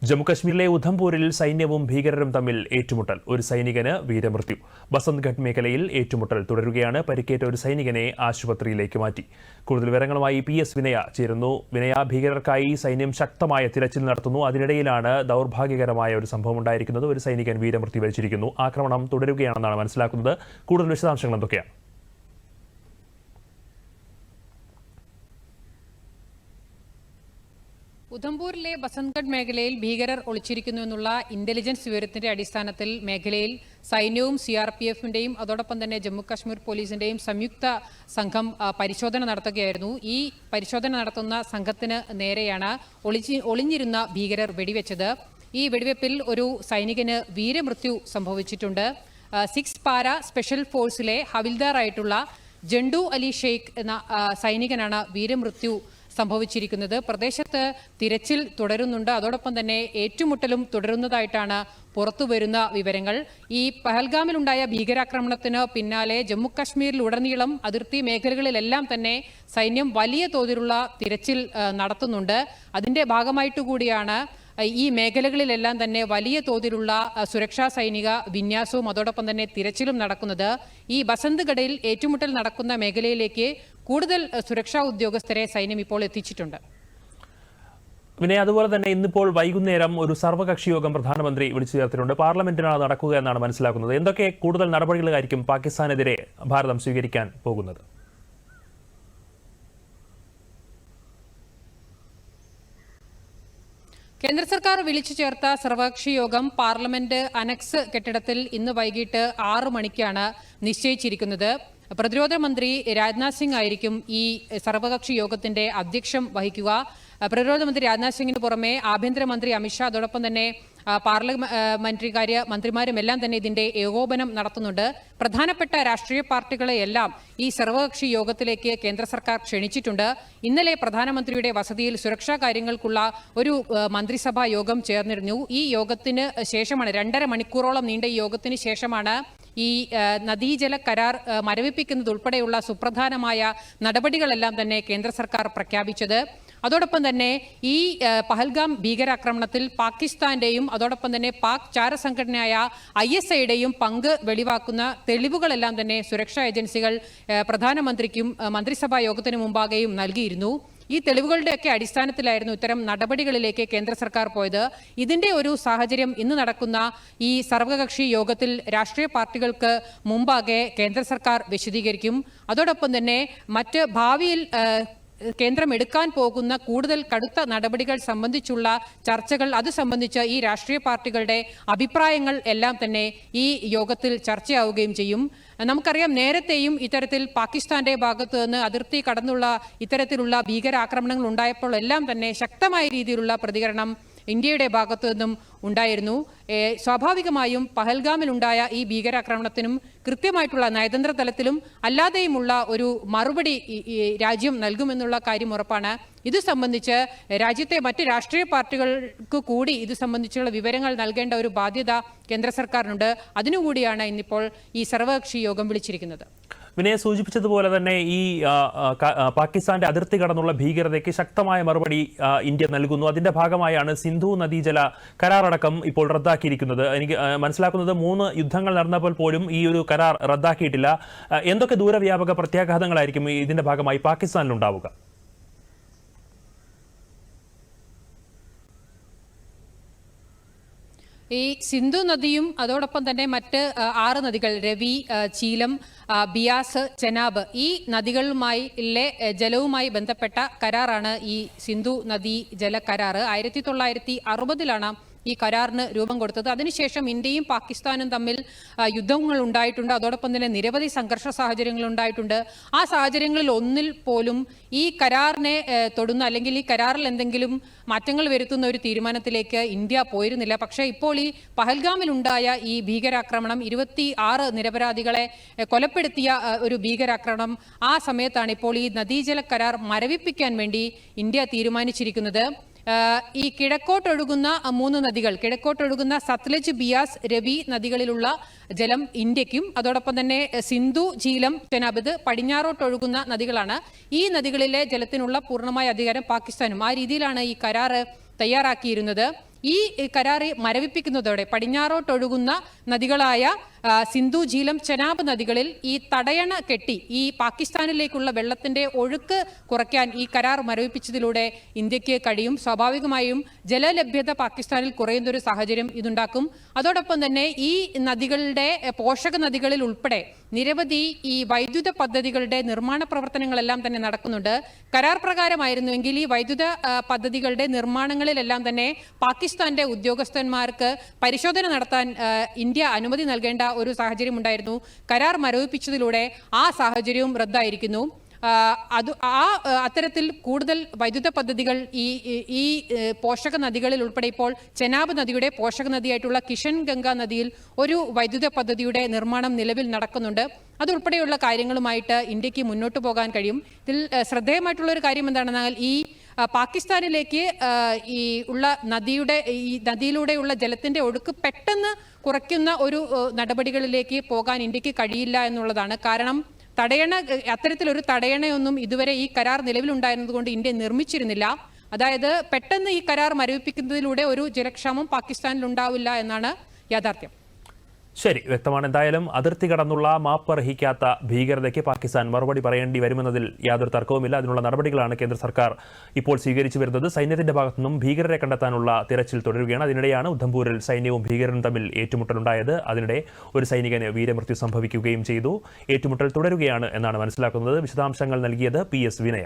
ജമ്മുകശ്മീരിലെ ഉധംപൂരിൽ സൈന്യവും ഭീകരരും തമ്മിൽ ഏറ്റുമുട്ടൽ. ഒരു സൈനികന് വീരമൃത്യു. ബസന്ത്ഗഡ് മേഖലയിൽ ഏറ്റുമുട്ടൽ തുടരുകയാണ്. പരിക്കേറ്റ ഒരു സൈനികനെ ആശുപത്രിയിലേക്ക് മാറ്റി. കൂടുതൽ വിവരങ്ങളുമായി PS വിനയ ചേരുന്നു. വിനയ, ഭീകരർക്കായി സൈന്യം ശക്തമായ തിരച്ചിൽ നടത്തുന്നു. അതിനിടയിലാണ് ദൗർഭാഗ്യകരമായ ഒരു സംഭവം ഉണ്ടായിരിക്കുന്നത്. ഒരു സൈനികൻ വീരമൃത്യു വരിച്ചിരിക്കുന്നു. ആക്രമണം തുടരുകയാണെന്നാണ് മനസ്സിലാക്കുന്നത്. കൂടുതൽ വിശദാംശങ്ങൾ എന്തൊക്കെയാണ്? ഉധംപൂരിലെ ബസന്ത്ഗഡ് മേഖലയിൽ ഭീകരർ ഒളിച്ചിരിക്കുന്നു എന്നുള്ള ഇന്റലിജൻസ് വിവരത്തിന്റെ അടിസ്ഥാനത്തിൽ മേഖലയിൽ സൈന്യവും CRPF-ന്റെയും അതോടൊപ്പം തന്നെ ജമ്മുകാശ്മീർ പോലീസിന്റെയും സംയുക്ത സംഘം പരിശോധന നടത്തുകയായിരുന്നു. ഈ പരിശോധന നടത്തുന്ന സംഘത്തിന് നേരെയാണ് ഒളിഞ്ഞിരുന്ന ഭീകരർ വെടിവെച്ചത്. ഈ വെടിവെപ്പിൽ ഒരു സൈനികന് വീരമൃത്യു സംഭവിച്ചിട്ടുണ്ട്. 6 പാര സ്പെഷ്യൽ ഫോഴ്സിലെ ഹവിൽദാറായിട്ടുള്ള ജണ്ടു അലി ഷെയ്ഖ് എന്ന സൈനികനാണ് വീരമൃത്യു സംഭവിച്ചിരിക്കുന്നത്. പ്രദേശത്ത് തിരച്ചിൽ തുടരുന്നുണ്ട്. അതോടൊപ്പം തന്നെ ഏറ്റുമുട്ടലും തുടരുന്നതായിട്ടാണ് പുറത്തുവരുന്ന വിവരങ്ങൾ. ഈ പഹൽഗാമിലുണ്ടായ ഭീകരാക്രമണത്തിന് പിന്നാലെ ജമ്മുകശ്മീരിലുടനീളം അതിർത്തി മേഖലകളിലെല്ലാം തന്നെ സൈന്യം വലിയ തോതിലുള്ള തിരച്ചിൽ നടത്തുന്നുണ്ട്. അതിന്റെ ഭാഗമായിട്ട് കൂടിയാണ് ഈ മേഖലകളിലെല്ലാം തന്നെ വലിയ തോതിലുള്ള സുരക്ഷാ സൈനിക വിന്യാസവും അതോടൊപ്പം തന്നെ തിരച്ചിലും നടക്കുന്നത്. ഈ ബസന്ത്ഗഡിൽ ഏറ്റുമുട്ടൽ നടക്കുന്ന മേഖലയിലേക്ക് കൂടുതൽ സുരക്ഷാ ഉദ്യോഗസ്ഥരെ സൈന്യം ഇപ്പോൾ എത്തിച്ചിട്ടുണ്ട്. പിന്നെ അതുപോലെ തന്നെ ഇന്നിപ്പോൾ വൈകുന്നേരം ഒരു സർവകക്ഷി യോഗം പ്രധാനമന്ത്രി വിളിച്ചു ചേർത്തിട്ടുണ്ട്. പാർലമെന്റിനാണ് നടക്കുക എന്നാണ് മനസ്സിലാക്കുന്നത്. എന്തൊക്കെ കൂടുതൽ നടപടികളായിരിക്കും പാകിസ്ഥാനെതിരെ ഭാരതം സ്വീകരിക്കാൻ പോകുന്നത്? കേന്ദ്ര സർക്കാർ വിളിച്ചു ചേർത്ത സർവകക്ഷി യോഗം പാർലമെന്റ് അനക്സ് കെട്ടിടത്തിൽ ഇന്ന് വൈകിട്ട് 6 മണിക്കാണ് നിശ്ചയിച്ചിരിക്കുന്നത്. പ്രതിരോധ മന്ത്രി രാജ്നാഥ് സിംഗ് ആയിരിക്കും ഈ സർവകക്ഷി യോഗത്തിന്റെ അധ്യക്ഷം വഹിക്കുക. പ്രതിരോധ മന്ത്രി രാജ്നാഥ് സിംഗിന് പുറമെ ആഭ്യന്തരമന്ത്രി അമിത്ഷാ അതോടൊപ്പം തന്നെ പാർലമെന്ററികാര്യ മന്ത്രിമാരും എല്ലാം തന്നെ ഇതിന്റെ ഏകോപനം നടത്തുന്നുണ്ട്. പ്രധാനപ്പെട്ട രാഷ്ട്രീയ പാർട്ടികളെയെല്ലാം ഈ സർവകക്ഷി യോഗത്തിലേക്ക് കേന്ദ്ര സർക്കാർ ക്ഷണിച്ചിട്ടുണ്ട്. ഇന്നലെ പ്രധാനമന്ത്രിയുടെ വസതിയിൽ സുരക്ഷാ കാര്യങ്ങൾക്കുള്ള ഒരു മന്ത്രിസഭാ യോഗം ചേർന്നിരുന്നു. ഈ യോഗത്തിന് ശേഷമാണ് 2.5 മണിക്കൂറോളം നീണ്ട ഈ യോഗത്തിന് ശേഷമാണ് ഈ നദീജല കരാർ മരവിപ്പിക്കുന്നതുൾപ്പെടെയുള്ള സുപ്രധാനമായ നടപടികളെല്ലാം തന്നെ കേന്ദ്ര സർക്കാർ പ്രഖ്യാപിച്ചത്. അതോടൊപ്പം തന്നെ ഈ പഹൽഗാം ഭീകരാക്രമണത്തിൽ പാകിസ്ഥാന്റെയും അതോടൊപ്പം തന്നെ പാക് ചാരസംഘടനയായ ISIയുടെയും പങ്ക് വെളിവാക്കുന്ന തെളിവുകളെല്ലാം തന്നെ സുരക്ഷാ ഏജൻസികൾ പ്രധാനമന്ത്രിക്കും മന്ത്രിസഭാ യോഗത്തിന് മുമ്പാകെയും നൽകിയിരുന്നു. ഈ തെളിവുകളുടെയൊക്കെ അടിസ്ഥാനത്തിലായിരുന്നു ഇത്തരം നടപടികളിലേക്ക് കേന്ദ്ര സർക്കാർ പോയത്. ഇതിന്റെ ഒരു സാഹചര്യം ഇന്ന് നടക്കുന്ന ഈ സർവകക്ഷി യോഗത്തിൽ രാഷ്ട്രീയ പാർട്ടികൾക്ക് മുമ്പാകെ കേന്ദ്ര സർക്കാർ വിശദീകരിക്കും. അതോടൊപ്പം തന്നെ മറ്റ് ഭാവിയിൽ കേന്ദ്രം എടുക്കാൻ പോകുന്ന കൂടുതൽ കടുത്ത നടപടികൾ സംബന്ധിച്ചുള്ള ചർച്ചകൾ, അത് സംബന്ധിച്ച് ഈ രാഷ്ട്രീയ പാർട്ടികളുടെ അഭിപ്രായങ്ങൾ എല്ലാം തന്നെ ഈ യോഗത്തിൽ ചർച്ചയാവുകയും ചെയ്യും. നമുക്കറിയാം, നേരത്തെയും ഇത്തരത്തിൽ പാകിസ്ഥാന്റെ ഭാഗത്ത് നിന്ന് അതിർത്തി കടന്നുള്ള ഇത്തരത്തിലുള്ള ഭീകരാക്രമണങ്ങൾ ഉണ്ടായപ്പോൾ എല്ലാം തന്നെ ശക്തമായ രീതിയിലുള്ള പ്രതികരണം ഇന്ത്യയുടെ ഭാഗത്തു നിന്നും ഉണ്ടായിരുന്നു. സ്വാഭാവികമായും പഹൽഗാമിലുണ്ടായ ഈ ഭീകരാക്രമണത്തിനും കൃത്യമായിട്ടുള്ള നയതന്ത്ര തലത്തിലും അല്ലാതെയുമുള്ള ഒരു മറുപടി രാജ്യം നൽകുമെന്നുള്ള കാര്യം ഉറപ്പാണ്. ഇത് സംബന്ധിച്ച് രാജ്യത്തെ മറ്റ് രാഷ്ട്രീയ പാർട്ടികൾക്ക് കൂടി ഇത് സംബന്ധിച്ചുള്ള വിവരങ്ങൾ നൽകേണ്ട ഒരു ബാധ്യത കേന്ദ്ര സർക്കാരിനുണ്ട്. അതിനുകൂടിയാണ് ഇന്നിപ്പോൾ ഈ സർവകക്ഷി യോഗം വിളിച്ചിരിക്കുന്നത്. വിനയ സൂചിപ്പിച്ചതുപോലെ തന്നെ ഈ പാകിസ്ഥാന്റെ അതിർത്തി കടന്നുള്ള ഭീകരതയ്ക്ക് ശക്തമായ മറുപടി ഇന്ത്യ നൽകുന്നു. അതിന്റെ ഭാഗമായാണ് സിന്ധു നദീജല കരാറടക്കം ഇപ്പോൾ റദ്ദാക്കിയിരിക്കുന്നത്. എനിക്ക് മനസ്സിലാക്കുന്നത് 3 യുദ്ധങ്ങൾ നടന്നപ്പോൾ പോലും ഈ ഒരു കരാർ റദ്ദാക്കിയിട്ടില്ല. എന്തൊക്കെ ദൂരവ്യാപക പ്രത്യാഘാതങ്ങളായിരിക്കും ഇതിന്റെ ഭാഗമായി പാകിസ്ഥാനിലുണ്ടാവുക? ഈ സിന്ധു നദിയും അതോടൊപ്പം തന്നെ മറ്റ് 6 നദികൾ രവി, ചീലം, ബിയാസ്, ചെനാബ്, ഈ നദികളുമായിലെ ജലവുമായി ബന്ധപ്പെട്ട കരാറാണ് ഈ സിന്ധു നദീ ജല കരാർ. 1960-ലാണ് ഈ കരാറിന് രൂപം കൊടുത്തത്. അതിനുശേഷം ഇന്ത്യയും പാകിസ്ഥാനും തമ്മിൽ യുദ്ധങ്ങൾ ഉണ്ടായിട്ടുണ്ട്. അതോടൊപ്പം തന്നെ നിരവധി സംഘർഷ സാഹചര്യങ്ങൾ ഉണ്ടായിട്ടുണ്ട്. ആ സാഹചര്യങ്ങളിൽ ഒന്നിൽ പോലും ഈ കരാറിനെ തൊടുന്ന അല്ലെങ്കിൽ ഈ കരാറിൽ എന്തെങ്കിലും മാറ്റങ്ങൾ വരുത്തുന്ന ഒരു തീരുമാനത്തിലേക്ക് ഇന്ത്യ പോയിരുന്നില്ല. പക്ഷേ ഇപ്പോൾ ഈ പഹൽഗാമിലുണ്ടായ ഈ ഭീകരാക്രമണം, 26 നിരപരാധികളെ കൊലപ്പെടുത്തിയ ഒരു ഭീകരാക്രമണം, ആ സമയത്താണ് ഇപ്പോൾ ഈ നദീജല കരാർ മരവിപ്പിക്കാൻ വേണ്ടി ഇന്ത്യ തീരുമാനിച്ചിരിക്കുന്നത്. ഈ കിഴക്കോട്ടൊഴുകുന്ന 3 നദികൾ, കിഴക്കോട്ടൊഴുകുന്ന സത്ലജ്, ബിയാസ്, രവി നദികളിലുള്ള ജലം ഇന്ത്യക്കും, അതോടൊപ്പം തന്നെ സിന്ധു, ജീലം, ചെനാബ് ഇത് പടിഞ്ഞാറോട്ടൊഴുകുന്ന നദികളാണ്. ഈ നദികളിലെ ജലത്തിനുള്ള പൂർണ്ണമായ അധികാരം പാകിസ്ഥാനും. ആ രീതിയിലാണ് ഈ കരാറ് തയ്യാറാക്കിയിരുന്നത്. ഈ കരാർ മരവിപ്പിക്കുന്നതോടെ പടിഞ്ഞാറോട്ടൊഴുകുന്ന നദികളായ സിന്ധു, ജീലം, ചെനാബ് നദികളിൽ ഈ തടയണ കെട്ടി ഈ പാകിസ്ഥാനിലേക്കുള്ള വെള്ളത്തിന്റെ ഒഴുക്ക് കുറയ്ക്കാൻ ഈ കരാർ മരവിപ്പിച്ചതിലൂടെ ഇന്ത്യക്ക് കഴിയും. സ്വാഭാവികമായും ജലലഭ്യത പാകിസ്ഥാനിൽ കുറയുന്നൊരു സാഹചര്യം ഇതുണ്ടാക്കും. അതോടൊപ്പം തന്നെ ഈ നദികളുടെ പോഷക നദികളിൽ ഉൾപ്പെടെ നിരവധി ഈ വൈദ്യുത പദ്ധതികളുടെ നിർമ്മാണ പ്രവർത്തനങ്ങളെല്ലാം തന്നെ നടക്കുന്നുണ്ട്. കരാർ പ്രകാരമായിരുന്നുവെങ്കിൽ ഈ വൈദ്യുത പദ്ധതികളുടെ നിർമ്മാണങ്ങളിലെല്ലാം തന്നെ പാകിസ്ഥാന്റെ ഉദ്യോഗസ്ഥന്മാർക്ക് പരിശോധന നടത്താൻ ഇന്ത്യ അനുമതി നൽകേണ്ട ഒരു സാഹചര്യം ഉണ്ടായിരുന്നു. കരാർ മരവിപ്പിച്ചതിലൂടെ ആ സാഹചര്യവും റദ്ദായിരിക്കുന്നു. അത്തരത്തിൽ കൂടുതൽ വൈദ്യുത പദ്ധതികൾ ഈ പോഷക നദികളിൽ ഉൾപ്പെടെ ഇപ്പോൾ ചെനാബ് നദിയുടെ പോഷക നദിയായിട്ടുള്ള കിഷൻ ഗംഗ നദിയിൽ ഒരു വൈദ്യുത പദ്ധതിയുടെ നിർമ്മാണം നിലവിൽ നടക്കുന്നുണ്ട്. അതുൾപ്പെടെയുള്ള കാര്യങ്ങളുമായിട്ട് ഇന്ത്യക്ക് മുന്നോട്ട് പോകാൻ കഴിയും. ഇതിൽ ശ്രദ്ധേയമായിട്ടുള്ള ഒരു കാര്യം എന്താണെന്നാൽ ഈ പാകിസ്ഥാനിലേക്ക് ഈ ഉള്ള നദിയിലൂടെയുള്ള ജലത്തിന്റെ ഒഴുക്ക് പെട്ടെന്ന് കുറയ്ക്കുന്ന ഒരു നടപടികളിലേക്ക് പോകാൻ ഇന്ത്യക്ക് കഴിയില്ല എന്നുള്ളതാണ്. കാരണം അത്തരത്തിലൊരു തടയണയൊന്നും ഇതുവരെ ഈ കരാർ നിലവിലുണ്ടായിരുന്നതുകൊണ്ട് ഇന്ത്യ നിർമ്മിച്ചിരുന്നില്ല. അതായത് പെട്ടെന്ന് ഈ കരാർ മരവിപ്പിക്കുന്നതിലൂടെ ഒരു ജലക്ഷാമം പാകിസ്ഥാനിൽ ഉണ്ടാവില്ല എന്നാണ് യാഥാർത്ഥ്യം. ശരി, വ്യക്തമാണ്. എന്തായാലും അതിർത്തി കടന്നുള്ള മാപ്പർഹിക്കാത്ത ഭീകരതയ്ക്ക് പാകിസ്ഥാൻ മറുപടി പറയേണ്ടി വരുമെന്നതിൽ യാതൊരു തർക്കവുമില്ല. അതിനുള്ള നടപടികളാണ് കേന്ദ്ര സർക്കാർ ഇപ്പോൾ സ്വീകരിച്ചു വരുന്നത്. സൈന്യത്തിന്റെ ഭാഗത്തുനിന്നും ഭീകരരെ കണ്ടെത്താനുള്ള തിരച്ചിൽ തുടരുകയാണ്. അതിനിടെയാണ് ഉദ്ധംപൂരിൽ സൈന്യവും ഭീകരരും തമ്മിൽ ഏറ്റുമുട്ടലുണ്ടായത്. അതിനിടെ ഒരു സൈനികന് വീരമൃത്യു സംഭവിക്കുകയും ചെയ്തു. ഏറ്റുമുട്ടൽ തുടരുകയാണ് എന്നാണ് മനസ്സിലാക്കുന്നത്. വിശദാംശങ്ങൾ നൽകിയത് PS വിനയ.